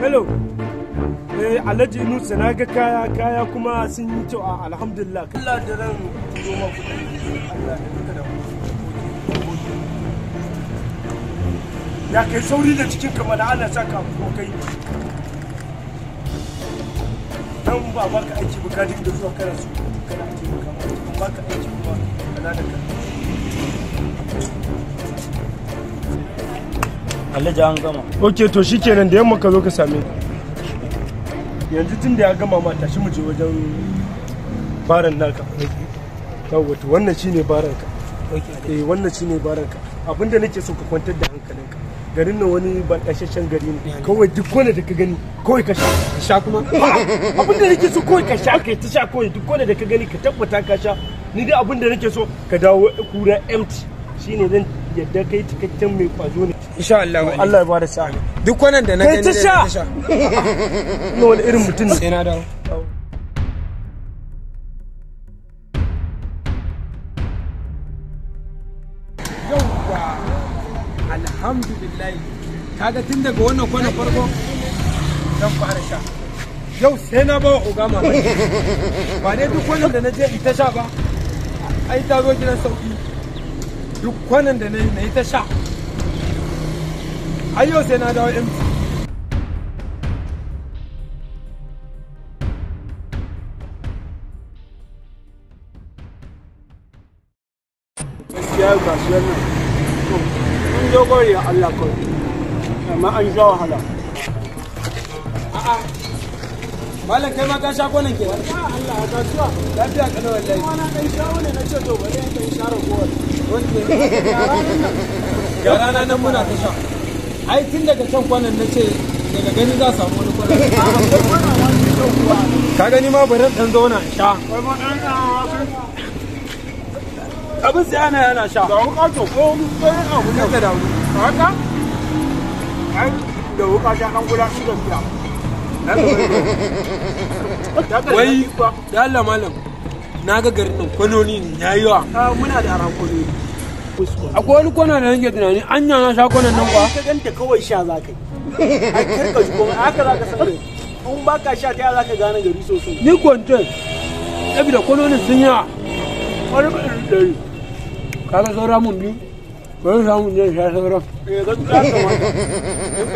Hello. Alhaji Nusa na ga kaya kuma sun yi kyau a alhamdulillah. Allah da ran goma kuɗi. Allah da duka da ya kai sauri da cikin kama da ana saka ko kai. Dan ba baka aiki ba ka dinga zuwa kana su kana aiki ba baka aiki kuma kana da kai. Alhaji an gama. Okay to shikenan da yamma ka zo ka same ni. Yanzu tun da ya gama ma tashi mu je wajen baran naka. Yawwa to wannan shine baranka. Wannan shine baranka. Abinda nake so ka kwantar da hankalinka. Garin nan wani barkashashen gari ne. Kawai duk wanda da ka gani kawai ka sha. Ka sha kuma? Abinda nake so kawai ka sha kai ta sha kawai duk wanda da ka gani ka tabbata ka sha. Ni dai abinda nake so ka dawo kura empty. Shine zan yadda kai cikakken mai kwazo ne. Insha Allah. Allah ya bada sa'a. Duk wannan da na gani ta sha. Ina wani irin mutum ne. Sai na dawo. Yawwa. Alhamdulillah. Kaga tun daga wannan kwanan farko zan fara sha. Yau sai na ba wa Ogama ba dai duk wannan da na je ita sha ba. Ai ta zo gidan sauki. Duk kwanan da na yi ta sha. Ayo sai na dawo empty. Gaskiya ga shi wannan. Mun je gori Allah kawai. Amma an sha wahala. A'a. Malam kai ma ka sha kwanan ke? Allah ya kasuwa. Lafiya kana wallahi. Wani ɗan shawo ne na ce to bari in ɗan share kowar. Ga rana nan muna ta sha. Ai tun daga can kwanan na ce daga gani za samu wani kwanan. Ka gani ma bari ɗan zauna sha. Abin sai ana yana sha. Da wuka to ko sai abu ne da wuri. haka? Ai da wuka ta ɗan guda shi gaskiya. Wai da Allah malam na ga garin nan kwanoni ya yi yawa. Muna da aran kwanoni. Akwai wani kwana da nake tunani anya na sha kwanan nan kwa. Ka ganta kawai sha za ka yi. Ai karka ji komai haka za ka san gari. In ba ka sha ta za ka gane gari sosai. Ni kwanton. Saboda kwanonin sun yawa. Wani irin ɗari. Kaga saura mun biyu. Bari samu ne sha sauran. Gaskiya kamata.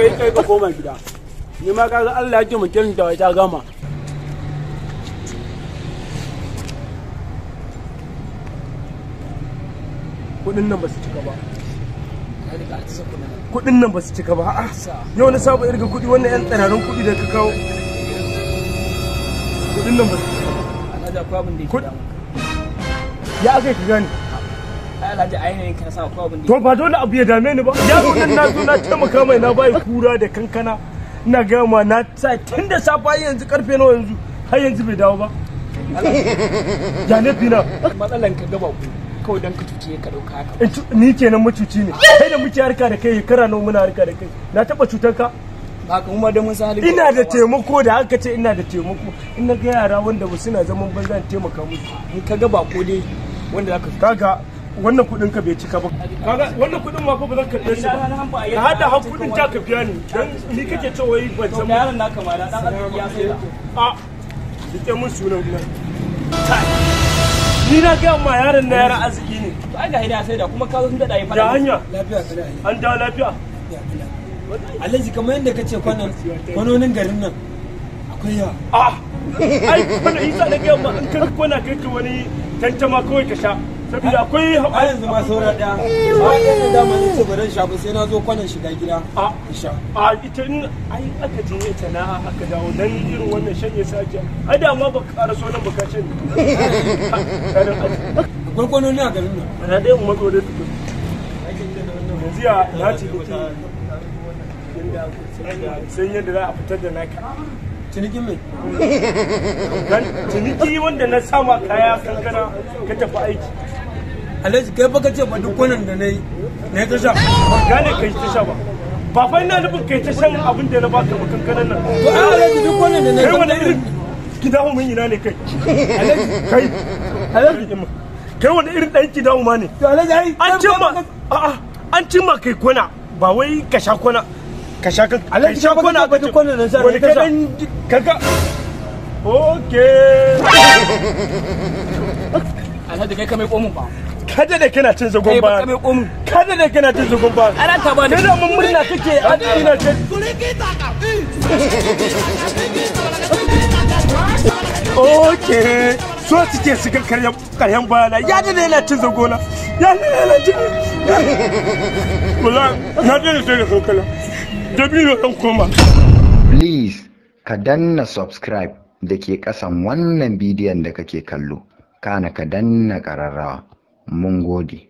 In kai ka koma gida. Ni ma kaga Allah ya ce mutum da ta gama. Kudin nan ba su cika ba. Kudin nan ba su cika ba. Yau na saba irga kudi wannan yan tsanarin kudi da ka kawo. Kudin nan ba su cika ba. Alhaji akwai abin da yake damu. Ya aka yi ka gani. Alhaji ainihin ka sa akwai abin da To ba dole abu ya dame ni ba. Yaro nan na zo na taimaka mai na bai kura da kankana. Ina gaya ma na sa tun da safa yanzu karfe nawa yanzu har yanzu bai dawo ba. Ya ne fina. matsalan ka gaba ku kawai dan ka cuce ka dauka haka. Ni kenan macuci ne. Kai da muke harka da kai kara nawa muna harka da kai. Na taba cutar ka? Ba ka kuma da mun sa halin. Ina da taimako da haka ce ina da taimako. In na ga yara wanda ba suna zaman banza taimaka musu. In ka ga bako dai wanda zaka Kaga wannan kudin ka bai cika ba. Kaga wannan kudin ma fa ba zan karɓe shi ba. Ka hada har kudin ta ka biya ni. Dan ni kake cewa yi ban san. yaron naka ma da dan arziki ya sai da. A dike mun sunan nan. Ni na ga ma yaron na yaran arziki ne. To ai ga hida sai da kuma ka zo sun dada yi fada. Da hanya. Lafiya kana yi. An dawo lafiya. Alhaji kamar yadda kace kwanonin garin nan akwai yawa. A ai kana isa da ga ma in ka kwana kai ka wani tantama kawai ka sha. Saboda akwai A yanzu ma saura ɗaya. Ba yadda dama ne ce bari sha ba sai na zo kwanan shiga gida. A ita in ai aka je ita na aka dawo dan irin wannan shanye sake. Ai da ma baka ƙara so nan baka ce ni. Akwai kwanoni a garin nan. Ana dai mu matso da su. Yanzu ya na ci sai yadda za a fitar da naka. Cinikin mai? Ciniki wanda na sama kaya kankana ka tafi aiki. Alhaji kai baka ce ba duk kwanan da na yi ta sha. Gane kai ta sha ba. Ba fa ina nufin kai ta shan abin da na baka ba kankanan nan. To ai Alhaji duk kwanan da na yi. Kai wani irin gida mun ina ne kai? Kai. Kai wani irin ɗan gida ma ne? To Alhaji ai an cimma kai kwana ba wai ka sha kwana. ka sha kan Alhaji ka kwana ba duk kwanan nan sai wani ka sha. kaga okay Alhaji kai ka mai komun ba. kada da kana cin zagon Kai ba ba ka mai komun. kada da kana cin zagon ba Ana ta ba ni. kada mun murna kake ina ce okay so suke shiga karyan bayana ya da yana cin zagona ya da yana cin wala na da sai da kankala da biyo dan koma Please ka danna subscribe da ke ƙasan wannan bidiyon da kake kallo, kana ka danna ƙararrawa. Mun gode.